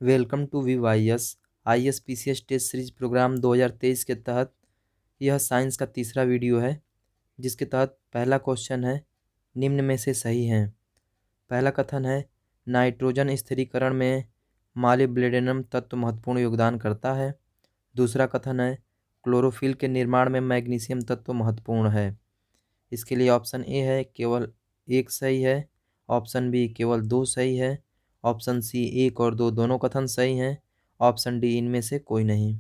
Welcome to VYS ISPCS test series program 2023 के तहत यह साइंस का तीसरा वीडियो है, जिसके तहत पहला क्वेश्चन है निम्न में से सही है। पहला कथन है नाइट्रोजन स्थिरीकरण में मॉलिब्डेनम तत्व महत्वपूर्ण योगदान करता है। दूसरा कथन है क्लोरोफिल के निर्माण में मैग्नीशियम तत्व महत्वपूर्ण है। इसके लिए ऑप्शन ए है केवल एक सही है, ऑप्शन बी केवल दो सही है, ऑप्शन सी एक और दो दोनों कथन सही हैं, ऑप्शन डी इनमें से कोई नहीं।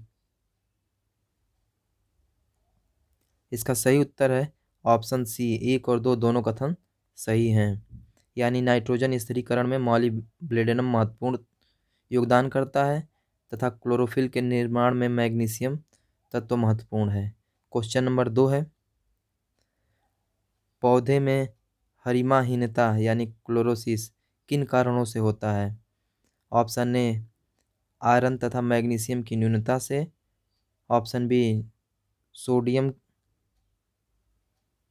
इसका सही उत्तर है ऑप्शन सी एक और दो दोनों कथन सही हैं। यानी नाइट्रोजन स्थिरीकरण में मॉलिब्डेनम महत्वपूर्ण योगदान करता है तथा क्लोरोफिल के निर्माण में मैग्नीशियम तत्व महत्वपूर्ण है। क्वेश्चन नंबर 2 है पौधे में हरिमाहीनता यानी क्लोरोसिस किन कारणों से होता है। ऑप्शन ए आयरन तथा मैग्नीशियम की न्यूनता से, ऑप्शन बी सोडियम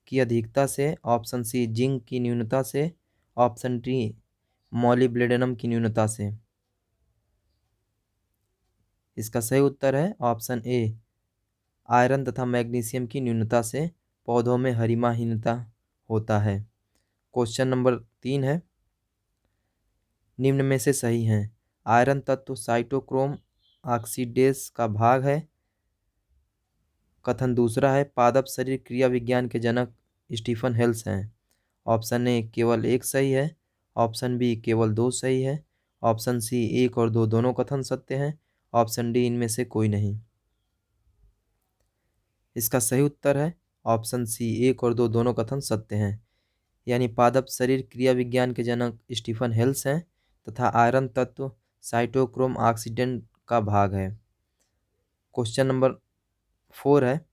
की अधिकता से, ऑप्शन सी जिंक की न्यूनता से, ऑप्शन डी मॉलिब्डेनम की न्यूनता से। इसका सही उत्तर है ऑप्शन ए आयरन तथा मैग्नीशियम की न्यूनता से पौधों में हरिमाहीनता होता है। क्वेश्चन नंबर 3 है निम्न में से सही है। आयरन तत्व साइटोक्रोम ऑक्सीडेज का भाग है। कथन दूसरा है पादप शरीर क्रिया विज्ञान के जनक स्टीफन हेल्स हैं। ऑप्शन ए केवल एक सही है, ऑप्शन बी केवल दो सही है, ऑप्शन सी एक और दो दोनों कथन सत्य हैं, ऑप्शन डी इनमें से कोई नहीं। इसका सही उत्तर है ऑप्शन सी एक और दो दोनों कथन सत्य हैं। यानी पादप शरीर क्रिया विज्ञान के जनक स्टीफन हेल्स हैं तथा आयरन तत्व साइटोक्रोम ऑक्सीडेंट का भाग है। क्वेश्चन नंबर 4 है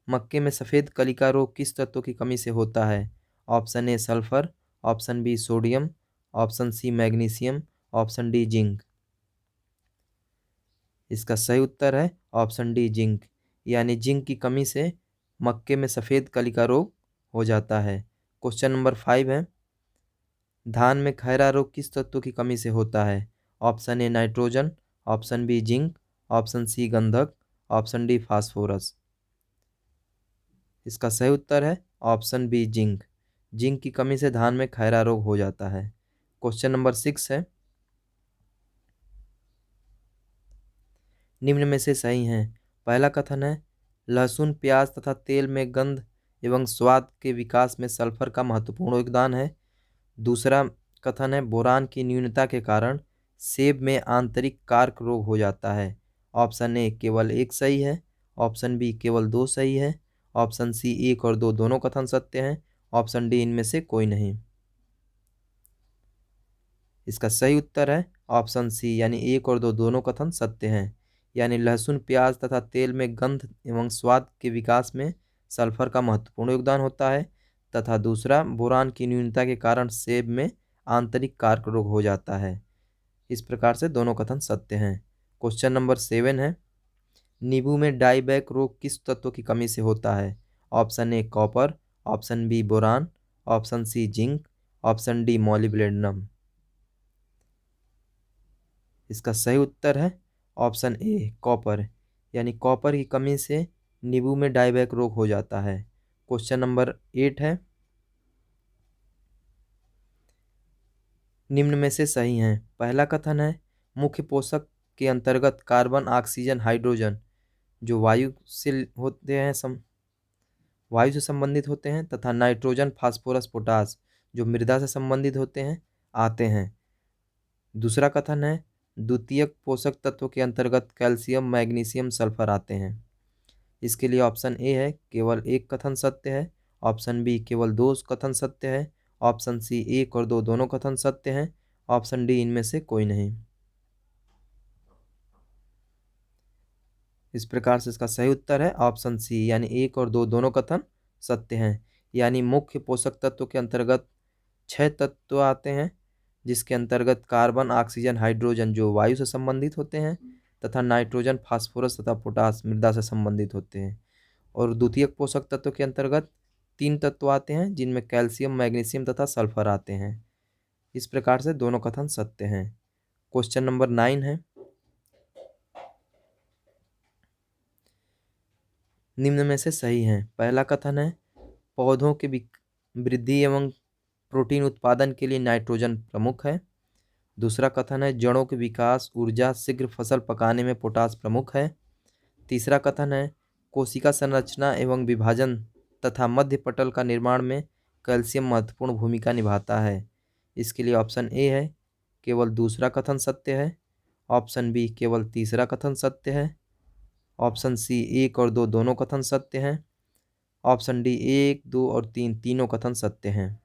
मक्के में सफ़ेद कलिका रोग किस तत्व की कमी से होता है। Option A sulphur, option B sodium, option C magnesium, option D zinc. इसका सही उत्तर है ऑप्शन डी जिंक। यानी जिंक की कमी से मक्के में सफ़ेद कलिका रोग हो जाता है। क्वेश्चन नंबर 5 है धान में खैरा रोग किस तत्व की कमी से होता है। Option A nitrogen, option B zinc, option C गंधक, ऑप्शन डी फास्फोरस। इसका सही उत्तर है ऑप्शन बी जिंक। जिंक की कमी से धान में खैरा रोग हो जाता है। क्वेश्चन नंबर 6 है निम्न में से सही हैं। पहला कथन है लहसुन प्याज तथा तेल में गंध एवं स्वाद के विकास में सल्फर का महत्वपूर्ण योगदान है। दूसरा कथन है बोरान की न्यूनता के कारण सेब में आंतरिक कार्क रोग हो जाता है। ऑप्शन ए केवल एक सही है, ऑप्शन बी केवल दो सही है, ऑप्शन सी एक और दो दोनों कथन सत्य हैं, ऑप्शन डी इनमें से कोई नहीं। इसका सही उत्तर है ऑप्शन सी यानी एक और दो दोनों कथन सत्य हैं। यानी लहसुन प्याज तथा तेल में गंध एवं स्वाद के विकास में सल्फर का महत्वपूर्ण योगदान होता है तथा दूसरा बोरान की न्यूनता के कारण सेब में आंतरिक कार्क रोग हो जाता है। इस प्रकार से दोनों कथन सत्य हैं। क्वेश्चन नंबर 7 है नींबू में डाईबैक रोग किस तत्व की कमी से होता है। Option A copper, option B boron, option C zinc, option D molybdenum. इसका सही उत्तर है ऑप्शन ए कॉपर। यानी कॉपर की कमी से नींबू में डाईबैक रोग हो जाता है। क्वेश्चन नंबर 8 है निम्न में से सही हैं। पहला कथन है मुख्य पोषक के अंतर्गत कार्बन ऑक्सीजन हाइड्रोजन जो वायु से संबंधित होते हैं तथा नाइट्रोजन फास्फोरस पोटास जो मृदा से संबंधित होते हैं आते हैं। दूसरा कथन है द्वितीयक पोषक तत्व के अंतर्गत कैल्शियम मैग्नीशियम सल्फर आते हैं। इसके लिए ऑप्शन ए है केवल एक कथन सत्य है, ऑप्शन बी केवल दो कथन सत्य है, ऑप्शन सी एक और दो दोनों कथन सत्य हैं, ऑप्शन डी इनमें से कोई नहीं। इस प्रकार से इसका सही उत्तर है ऑप्शन सी यानी एक और दो दोनों कथन सत्य हैं। यानी मुख्य पोषक तत्व के अंतर्गत 6 तत्व आते हैं, जिसके अंतर्गत कार्बन ऑक्सीजन हाइड्रोजन जो वायु से संबंधित होते हैं तथा नाइट्रोजन फास्फोरस तथा पोटास मृदा से संबंधित होते हैं। और द्वितीयक पोषक तत्व के अंतर्गत 3 तत्व आते हैं, जिनमें कैल्शियम मैग्नीशियम तथा सल्फर आते हैं। इस प्रकार से दोनों कथन सत्य हैं। क्वेश्चन नंबर 9 है, निम्न में से सही है। पहला कथन है पौधों के वृद्धि एवं प्रोटीन उत्पादन के लिए नाइट्रोजन प्रमुख है। दूसरा कथन है जड़ों के विकास, ऊर्जा, शीघ्र फसल पकाने में पोटास प्रमुख है। तीसरा कथन है कोशिका संरचना एवं विभाजन तथा मध्य पटल का निर्माण में कैल्शियम महत्वपूर्ण भूमिका निभाता है। इसके लिए ऑप्शन ए है केवल दूसरा कथन सत्य है, ऑप्शन बी केवल तीसरा कथन सत्य है, ऑप्शन सी 1 और 2 दोनों कथन सत्य हैं, ऑप्शन डी 1, 2 और 3 तीनों कथन सत्य हैं।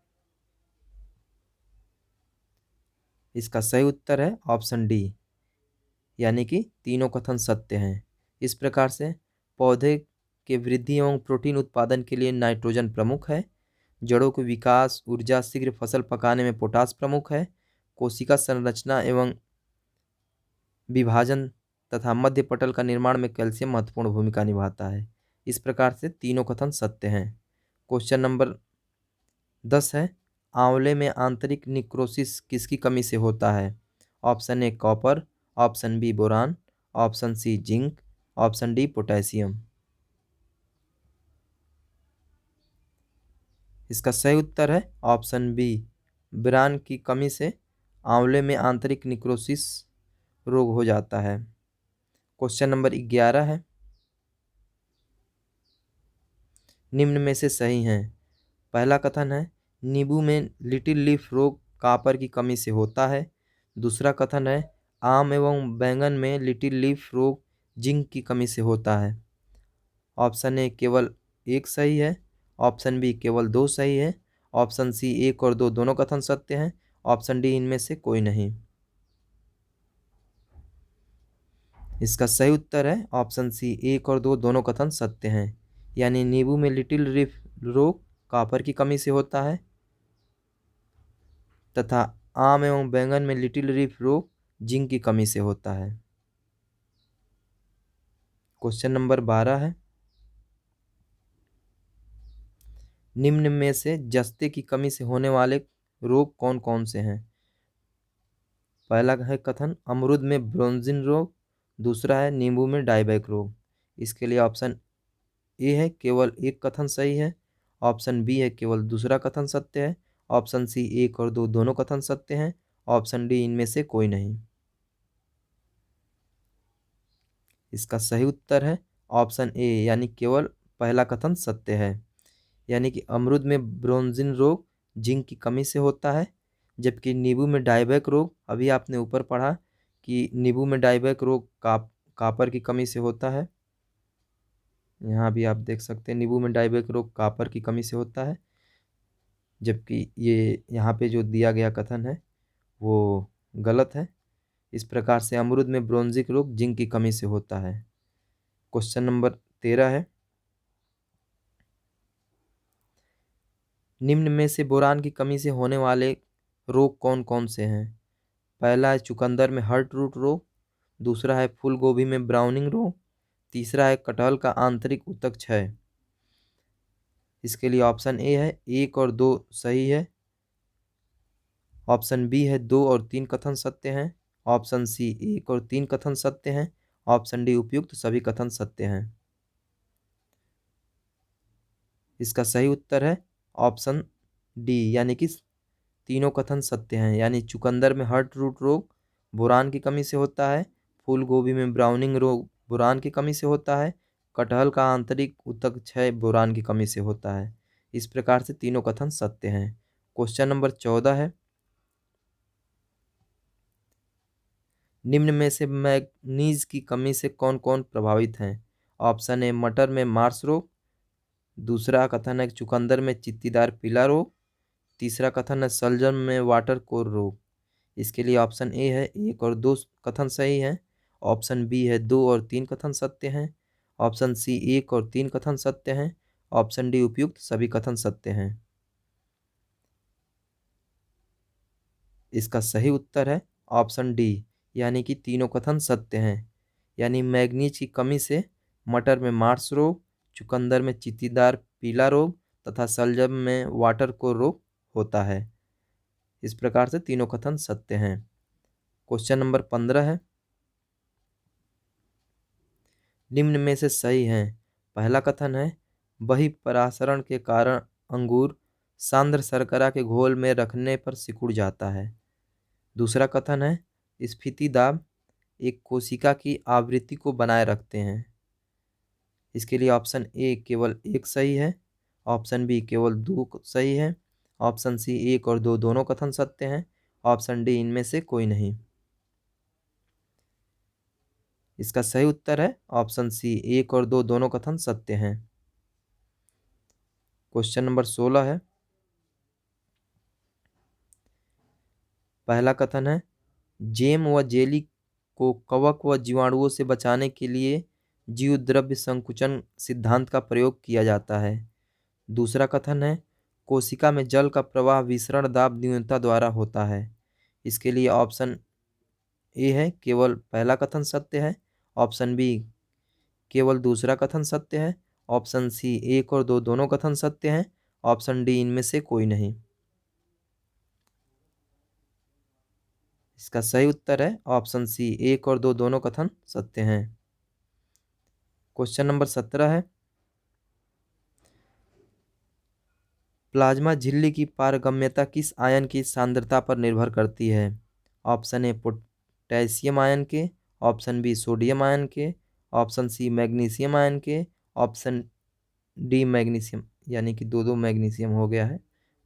इसका सही उत्तर है ऑप्शन डी, यानी कि तीनों कथन सत्य हैं। इस प्रकार से पौधे के वृद्धि एवं प्रोटीन उत्पादन के लिए नाइट्रोजन प्रमुख है, जड़ों के विकास, ऊर्जा, शीघ्र फसल पकाने में पोटास प्रमुख है, कोशिका संरचना एवं विभाजन तथा मध्य पटल का निर्माण में कैल्शियम महत्वपूर्ण भूमिका निभाता है। इस प्रकार से तीनों कथन सत्य हैं। क्वेश्चन नंबर 10 है आंवले में आंतरिक निक्रोसिस किसकी कमी से होता है? Option A copper, option B boron, option C zinc, option D potassium. इसका सही उत्तर है ऑप्शन बी, बोरान की कमी से आंवले में आंतरिक निक्रोसिस रोग हो जाता है। क्वेश्चन नंबर 11 है निम्न में से सही हैं। पहला कथन है नींबू में लिटिल लीफ रोग कॉपर की कमी से होता है। दूसरा कथन है आम एवं बैंगन में लिटिल लीफ रोग जिंक की कमी से होता है। ऑप्शन ए केवल 1 सही है, ऑप्शन बी केवल 2 सही है, ऑप्शन सी 1 और 2 दोनों कथन सत्य हैं, ऑप्शन डी इनमें से कोई नहीं। इसका सही उत्तर है ऑप्शन सी 1 और 2 दोनों कथन सत्य हैं, यानी नींबू में लिटिल लीफ रोग कॉपर की कमी से होता है तथा आम एवं बैंगन में लिटिल लीफ रोग जिंक की कमी से होता है। क्वेश्चन नंबर 12 है निम्न में से जस्ते की कमी से होने वाले रोग कौन कौन से हैं? पहला है कथन अमरूद में ब्रोंजिन रोग, दूसरा है नींबू में डायबैक रोग। इसके लिए ऑप्शन ए है केवल 1 कथन सही है, ऑप्शन बी है केवल दूसरा कथन सत्य है, ऑप्शन सी 1 और 2 दोनों कथन सत्य हैं, ऑप्शन डी इनमें से कोई नहीं। इसका सही उत्तर है ऑप्शन ए, यानी केवल पहला कथन सत्य है, यानी कि अमरूद में ब्रोंजिन रोग जिंक की कमी से होता है, जबकि नींबू में डायबैक रोग अभी आपने ऊपर पढ़ा कि नींबू में डायबैक रोग कॉपर की कमी से होता है। यहाँ भी आप देख सकते हैं नींबू में डायबैक रोग कॉपर की कमी से होता है, जबकि ये यहाँ पे जो दिया गया कथन है वो गलत है। इस प्रकार से अमरूद में ब्रोंजिक रोग जिंक की कमी से होता है। क्वेश्चन नंबर 13 है निम्न में से बोरान की कमी से होने वाले रोग कौन कौन से हैं? पहला है चुकंदर में हर्ट रूट रोग, दूसरा है फूल गोभी में ब्राउनिंग रोग, तीसरा है कटहल का आंतरिक ऊतक क्षय। इसके लिए ऑप्शन ए है 1 और 2 सही है, ऑप्शन बी है 2 और 3 कथन सत्य हैं, ऑप्शन सी 1 और 3 कथन सत्य हैं, ऑप्शन डी उपयुक्त सभी कथन सत्य हैं। इसका सही उत्तर है ऑप्शन डी, यानी कि तीनों कथन सत्य हैं, यानी चुकंदर में हर्ट रूट रोग बोरान की कमी से होता है, फूल गोभी में ब्राउनिंग रोग बोरान की कमी से होता है, कटहल का आंतरिक ऊतक क्षय बोरान की कमी से होता है। इस प्रकार से तीनों कथन सत्य हैं। क्वेश्चन नंबर 14 है निम्न में से मैग्नीज की कमी से कौन कौन प्रभावित हैं? ऑप्शन ए मटर में मार्स रोग, दूसरा कथन है चुकंदर में चित्तीदार पीला रोग, तीसरा कथन है शलजम में वाटर कोर रोग। इसके लिए ऑप्शन ए है 1 और 2 कथन सही है, ऑप्शन बी है 2 और 3 कथन सत्य हैं, ऑप्शन सी 1 और 3 कथन सत्य हैं, ऑप्शन डी उपयुक्त सभी कथन सत्य हैं। इसका सही उत्तर है ऑप्शन डी, यानी कि तीनों कथन सत्य हैं, यानी मैग्नीज की कमी से मटर में मार्स रोग, चुकंदर में चित्तीदार पीला रोग तथा शलजम में वाटर कोर रोग होता है। इस प्रकार से तीनों कथन सत्य हैं। क्वेश्चन नंबर 15 है, निम्न में से सही है। पहला कथन है, बहिःपरासरण के कारण अंगूर सांद्र शर्करा के घोल में रखने पर सिकुड़ जाता है। दूसरा कथन है, स्फीति दाब एक कोशिका की आवृत्ति को बनाए रखते हैं। इसके लिए ऑप्शन ए केवल एक सही है, ऑप्शन बी केवल दो सही है, ऑप्शन सी एक और दो दोनों कथन सत्य हैं, ऑप्शन डी इनमें से कोई नहीं। इसका सही उत्तर है ऑप्शन सी, एक और दो दोनों कथन सत्य हैं। क्वेश्चन नंबर 16 है, पहला कथन है, जेम व जेली को कवक व जीवाणुओं से बचाने के लिए जीव द्रव्य संकुचन सिद्धांत का प्रयोग किया जाता है। दूसरा कथन है, कोशिका में जल का प्रवाह विसरण दाब न्यूनता द्वारा होता है। इसके लिए ऑप्शन ए है केवल पहला कथन सत्य है, ऑप्शन बी केवल दूसरा कथन सत्य है, ऑप्शन सी एक और दो दोनों कथन सत्य हैं, ऑप्शन डी इनमें से कोई नहीं। इसका सही उत्तर है ऑप्शन सी, एक और दो दोनों कथन सत्य हैं। क्वेश्चन नंबर 17 है, प्लाज्मा झिल्ली की पारगम्यता किस आयन की सांद्रता पर निर्भर करती है। ऑप्शन ए पोटेशियम आयन के, ऑप्शन बी सोडियम आयन के, ऑप्शन सी मैग्नीशियम आयन के, ऑप्शन डी मैग्नीशियम, यानी कि दो दो मैग्नीशियम हो गया है,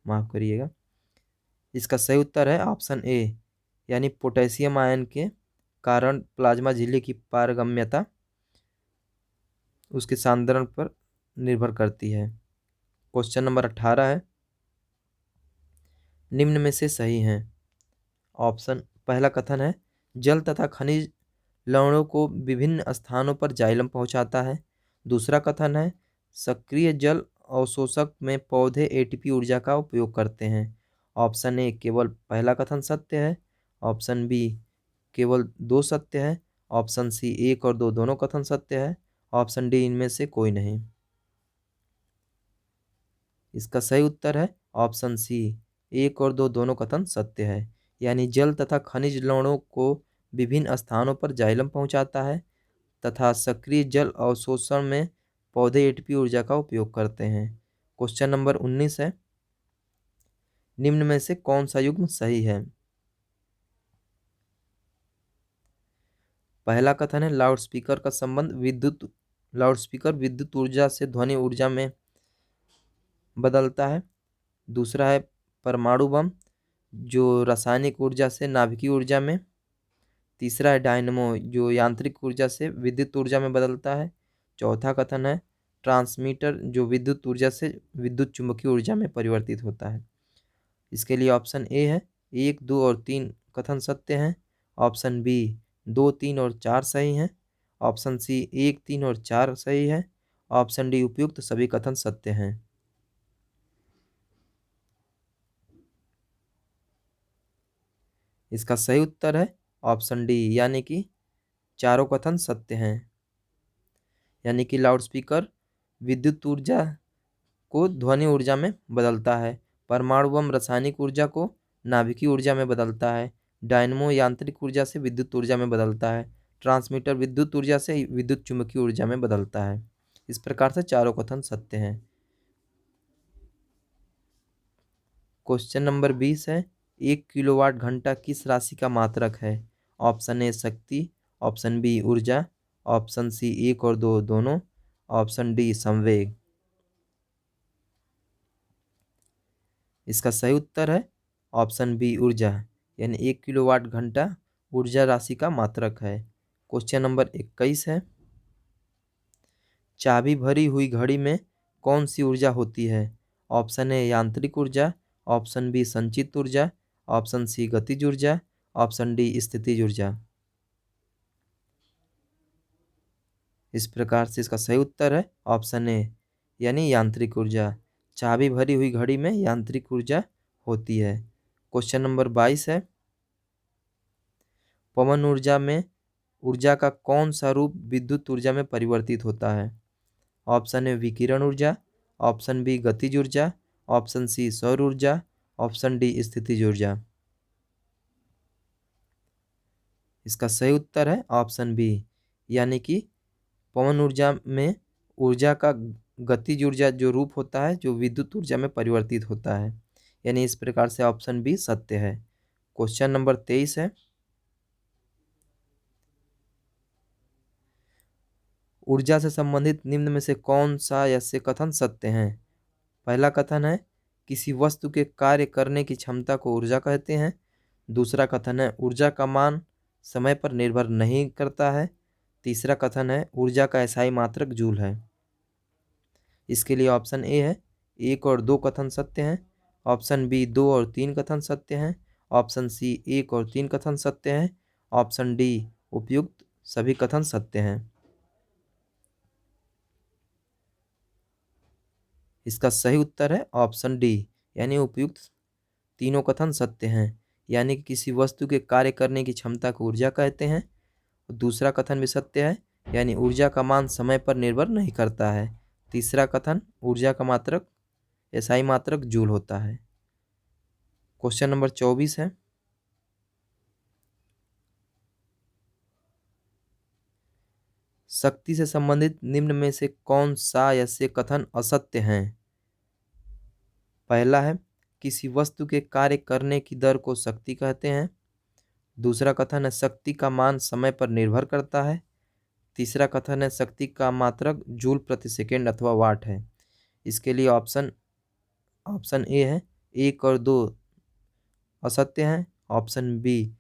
माफ़ करिएगा। इसका सही उत्तर है ऑप्शन ए, यानी पोटेशियम आयन के कारण प्लाज्मा झिल्ली की पारगम्यता उसके सांद्रण पर निर्भर करती है। क्वेश्चन नंबर 18 है, निम्न में से सही हैं। ऑप्शन पहला कथन है, जल तथा खनिज लवणों को विभिन्न स्थानों पर जाइलम पहुंचाता है। दूसरा कथन है, सक्रिय जल अवशोषक में पौधे एटीपी ऊर्जा का उपयोग करते हैं। ऑप्शन ए केवल पहला कथन सत्य है, ऑप्शन बी केवल दो सत्य है, ऑप्शन सी एक और दो दोनों कथन सत्य है, ऑप्शन डी इनमें से कोई नहीं। इसका सही उत्तर है ऑप्शन सी, एक और दो दोनों कथन सत्य है, यानी जल तथा खनिज लवणों को विभिन्न स्थानों पर जाइलम पहुंचाता है तथा सक्रिय जल अवशोषण में पौधे एटीपी ऊर्जा का उपयोग करते हैं। क्वेश्चन नंबर 19 है, निम्न में से कौन सा युग्म सही है। पहला कथन है, लाउडस्पीकर का संबंध लाउडस्पीकर विद्युत ऊर्जा से ध्वनि ऊर्जा में बदलता है। दूसरा है, परमाणु बम जो रासायनिक ऊर्जा से नाभिकीय ऊर्जा में। तीसरा है, डायनमो जो यांत्रिक ऊर्जा से विद्युत ऊर्जा में बदलता है। चौथा कथन है, ट्रांसमीटर जो विद्युत ऊर्जा से विद्युत चुंबकीय ऊर्जा में परिवर्तित होता है। इसके लिए ऑप्शन ए है, एक दो और तीन कथन सत्य हैं, ऑप्शन बी दो तीन और चार सही हैं, ऑप्शन सी एक तीन और चार सही है, ऑप्शन डी उपयुक्त सभी कथन सत्य हैं। इसका सही उत्तर है ऑप्शन डी, यानी कि चारों कथन सत्य हैं। यानी कि लाउडस्पीकर विद्युत ऊर्जा को ध्वनि ऊर्जा में बदलता है, परमाणु बम रासायनिक ऊर्जा को नाभिकीय ऊर्जा में बदलता है, डायनमो यांत्रिक ऊर्जा से विद्युत ऊर्जा में बदलता है, ट्रांसमीटर विद्युत ऊर्जा से विद्युत चुम्बकीय ऊर्जा में बदलता है। इस प्रकार से चारों कथन सत्य हैं। क्वेश्चन नंबर 20 है, 1 किलोवाट घंटा किस राशि का मात्रक है। ऑप्शन ए शक्ति, ऑप्शन बी ऊर्जा, ऑप्शन सी एक और दो दोनों, ऑप्शन डी संवेग। इसका सही उत्तर है ऑप्शन बी ऊर्जा, यानी 1 किलोवाट घंटा ऊर्जा राशि का मात्रक है। क्वेश्चन नंबर 21 है, चाबी भरी हुई घड़ी में कौन सी ऊर्जा होती है। ऑप्शन ए यांत्रिक ऊर्जा, ऑप्शन बी संचित ऊर्जा, ऑप्शन सी गतिज ऊर्जा, ऑप्शन डी स्थितिज ऊर्जा। इस प्रकार से इसका सही उत्तर है ऑप्शन ए, यानी यांत्रिक ऊर्जा। चाबी भरी हुई घड़ी में यांत्रिक ऊर्जा होती है। क्वेश्चन नंबर 22 है, पवन ऊर्जा में ऊर्जा का कौन सा रूप विद्युत ऊर्जा में परिवर्तित होता है। ऑप्शन ए विकिरण ऊर्जा, ऑप्शन बी गतिज ऊर्जा, ऑप्शन सी सौर ऊर्जा, ऑप्शन डी स्थितिज ऊर्जा। इसका सही उत्तर है ऑप्शन बी, यानी कि पवन ऊर्जा में ऊर्जा का गतिज ऊर्जा जो रूप होता है जो विद्युत ऊर्जा में परिवर्तित होता है, यानी इस प्रकार से ऑप्शन बी सत्य है। क्वेश्चन नंबर 23 है, ऊर्जा से संबंधित निम्न में से कौन सा यस्य कथन सत्य है। पहला कथन है किसी वस्तु के कार्य करने की क्षमता को ऊर्जा कहते हैं। दूसरा कथन है ऊर्जा का मान समय पर निर्भर नहीं करता है। तीसरा कथन है ऊर्जा का एसआई मात्रक जूल है। इसके लिए ऑप्शन ए है 1 और 2 कथन सत्य हैं। ऑप्शन बी 2 और 3 कथन सत्य हैं। ऑप्शन सी 1 और 3 कथन सत्य हैं। ऑप्शन डी उपयुक्त सभी कथन सत्य हैं। इसका सही उत्तर है ऑप्शन डी, यानी उपयुक्त तीनों कथन सत्य हैं। यानी कि किसी वस्तु के कार्य करने की क्षमता को ऊर्जा कहते हैं। दूसरा कथन भी सत्य है, यानी ऊर्जा का मान समय पर निर्भर नहीं करता है। तीसरा कथन ऊर्जा का मात्रक एसआई मात्रक जूल होता है। क्वेश्चन नंबर 24 है, शक्ति से संबंधित निम्न में से कौन सा यस्य कथन असत्य है। पहला है किसी वस्तु के कार्य करने की दर को शक्ति कहते हैं। दूसरा कथन है शक्ति का मान समय पर निर्भर करता है। तीसरा कथन है शक्ति का मात्रक जूल प्रति सेकेंड अथवा वाट है। इसके लिए ऑप्शन ए है 1 और 2 असत्य हैं। ऑप्शन बी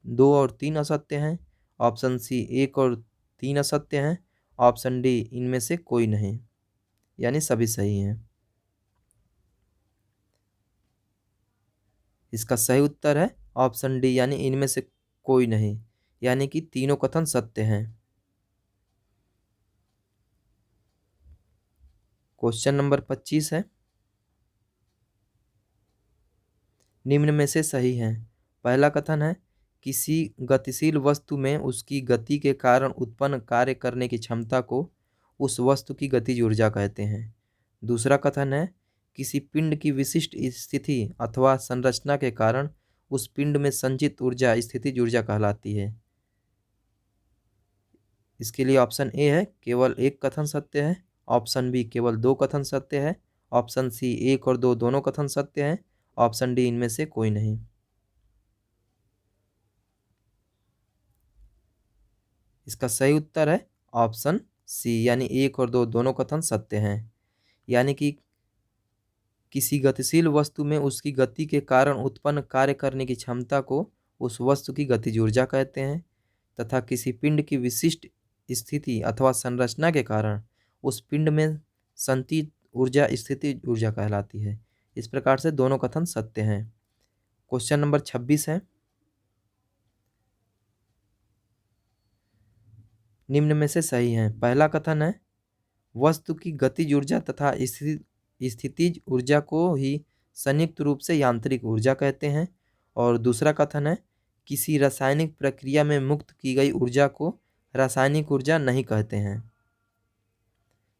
2 और 3 असत्य हैं। ऑप्शन सी 1 और 3 असत्य हैं। ऑप्शन डी इनमें से कोई नहीं, यानी सभी सही हैं। इसका सही उत्तर है ऑप्शन डी, यानी इनमें से कोई नहीं, यानी कि तीनों कथन सत्य हैं। क्वेश्चन नंबर 25 है, निम्न में से सही है। पहला कथन है किसी गतिशील वस्तु में उसकी गति के कारण उत्पन्न कार्य करने की क्षमता को उस वस्तु की गतिज ऊर्जा कहते हैं। दूसरा कथन है किसी पिंड की विशिष्ट स्थिति अथवा संरचना के कारण उस पिंड में संचित ऊर्जा स्थितिज ऊर्जा कहलाती है। इसके लिए ऑप्शन ए है केवल एक कथन सत्य है। ऑप्शन बी केवल 2 कथन सत्य है। ऑप्शन सी 1 और 2 दोनों कथन सत्य हैं। ऑप्शन डी इनमें से कोई नहीं। इसका सही उत्तर है ऑप्शन सी, यानी 1 और 2 दोनों कथन सत्य हैं। यानी कि किसी गतिशील वस्तु में उसकी गति के कारण उत्पन्न कार्य करने की क्षमता को उस वस्तु की गतिज ऊर्जा कहते हैं, तथा किसी पिंड की विशिष्ट स्थिति अथवा संरचना के कारण उस पिंड में संचित ऊर्जा स्थितिज ऊर्जा कहलाती है। इस प्रकार से दोनों कथन सत्य हैं। क्वेश्चन नंबर 26 है, निम्न में से सही है। पहला कथन है वस्तु की गतिज ऊर्जा तथा स्थितिज ऊर्जा को ही संयुक्त रूप से यांत्रिक ऊर्जा कहते हैं। और दूसरा कथन है किसी रासायनिक प्रक्रिया में मुक्त की गई ऊर्जा को रासायनिक ऊर्जा नहीं कहते हैं।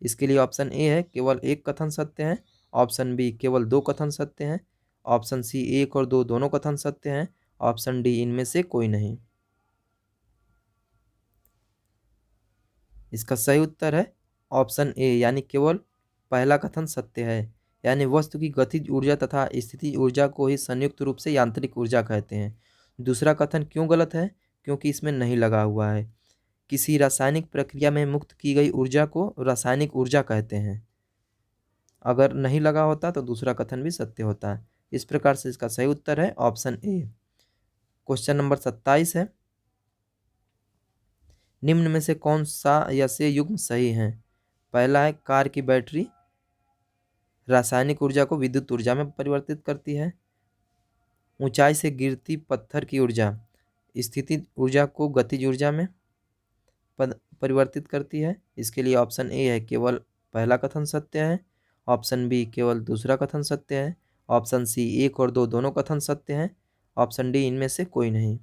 इसके लिए ऑप्शन ए है केवल एक कथन सत्य है। ऑप्शन बी केवल 2 कथन सत्य हैं। ऑप्शन सी 1 और 2 दोनों कथन सत्य हैं। ऑप्शन डी इनमें से कोई नहीं। इसका सही उत्तर है ऑप्शन ए, यानी केवल पहला कथन सत्य है। यानी वस्तु की गतिज ऊर्जा तथा स्थितिज ऊर्जा को ही संयुक्त रूप से यांत्रिक ऊर्जा कहते हैं। दूसरा कथन क्यों गलत है, क्योंकि इसमें नहीं लगा हुआ है। किसी रासायनिक प्रक्रिया में मुक्त की गई ऊर्जा को रासायनिक ऊर्जा कहते हैं। अगर नहीं लगा होता तो दूसरा कथन भी सत्य होता है। इस प्रकार से इसका सही उत्तर है ऑप्शन ए। क्वेश्चन नंबर 27 है, निम्न में से कौन सा यस्य युग्म सही है। पहला है कार की बैटरी रासायनिक ऊर्जा को विद्युत ऊर्जा में परिवर्तित करती है। ऊंचाई से गिरती पत्थर की ऊर्जा स्थितिज ऊर्जा को गतिज ऊर्जा में परिवर्तित करती है। इसके लिए ऑप्शन ए है केवल पहला कथन सत्य है। ऑप्शन बी केवल दूसरा कथन सत्य है। ऑप्शन सी 1 और 2 दोनों कथन सत्य हैं। ऑप्शन डी इनमें से कोई नहीं।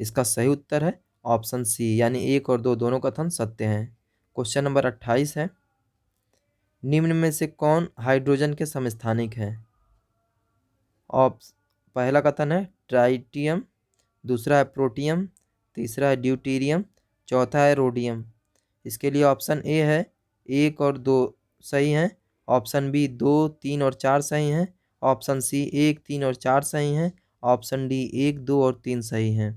इसका सही उत्तर है ऑप्शन सी, यानी 1 और 2 दोनों कथन सत्य हैं। क्वेश्चन नंबर 28 है, निम्न में से कौन हाइड्रोजन के समस्थानिक हैं। पहला कथन है ट्राइटियम, दूसरा है प्रोटियम, तीसरा है ड्यूटीरियम, चौथा है रोडियम। इसके लिए ऑप्शन ए है 1 और 2 सही हैं, ऑप्शन बी 2, 3 और 4 सही हैं, ऑप्शन सी 1, 3 और 4 सही हैं, ऑप्शन डी 1, 2 और 3 सही हैं।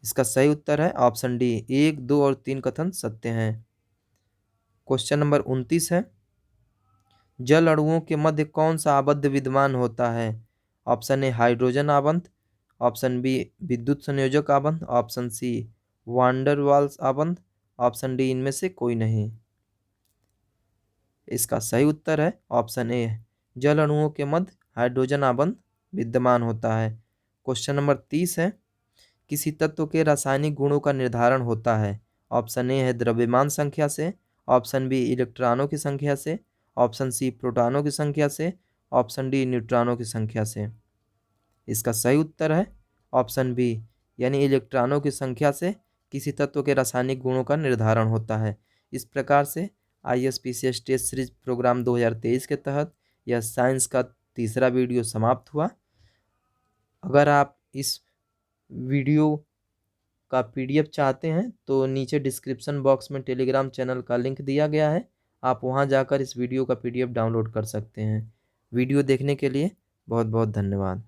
इसका सही उत्तर है ऑप्शन डी 1, 2 और 3 कथन सत्य हैं। क्वेश्चन नंबर 29 है, जल अणुओं के मध्य कौन सा आबद्ध विद्यमान होता है? ऑप्शन ए हाइड्रोजन आबंध, ऑप्शन बी विद्युत संयोजक आबंध, ऑप्शन सी वांडर वाल्स आबंध, ऑप्शन डी इनमें से कोई नहीं। इसका सही उत्तर है ऑप्शन ए, जल अणुओं के मध्य हाइड्रोजन आबंध विद्यमान होता है। क्वेश्चन नंबर 30 है, किसी तत्व के रासायनिक गुणों का निर्धारण होता है? ऑप्शन ए है द्रव्यमान संख्या से, ऑप्शन बी इलेक्ट्रॉनों की संख्या से, ऑप्शन सी प्रोटॉनों की संख्या से, ऑप्शन डी न्यूट्रॉनों की संख्या से। इसका सही उत्तर है ऑप्शन बी, यानी इलेक्ट्रॉनों की संख्या से किसी तत्व के रासायनिक गुणों का निर्धारण होता है। इस प्रकार से ISPCS टेस्ट सीरीज प्रोग्राम 2023 के तहत यह साइंस का तीसरा वीडियो समाप्त हुआ। अगर आप इस वीडियो का PDF चाहते हैं तो नीचे डिस्क्रिप्शन बॉक्स में टेलीग्राम चैनल का लिंक दिया गया है, आप वहां जाकर इस वीडियो का PDF डाउनलोड कर सकते हैं। वीडियो देखने के लिए बहुत बहुत धन्यवाद।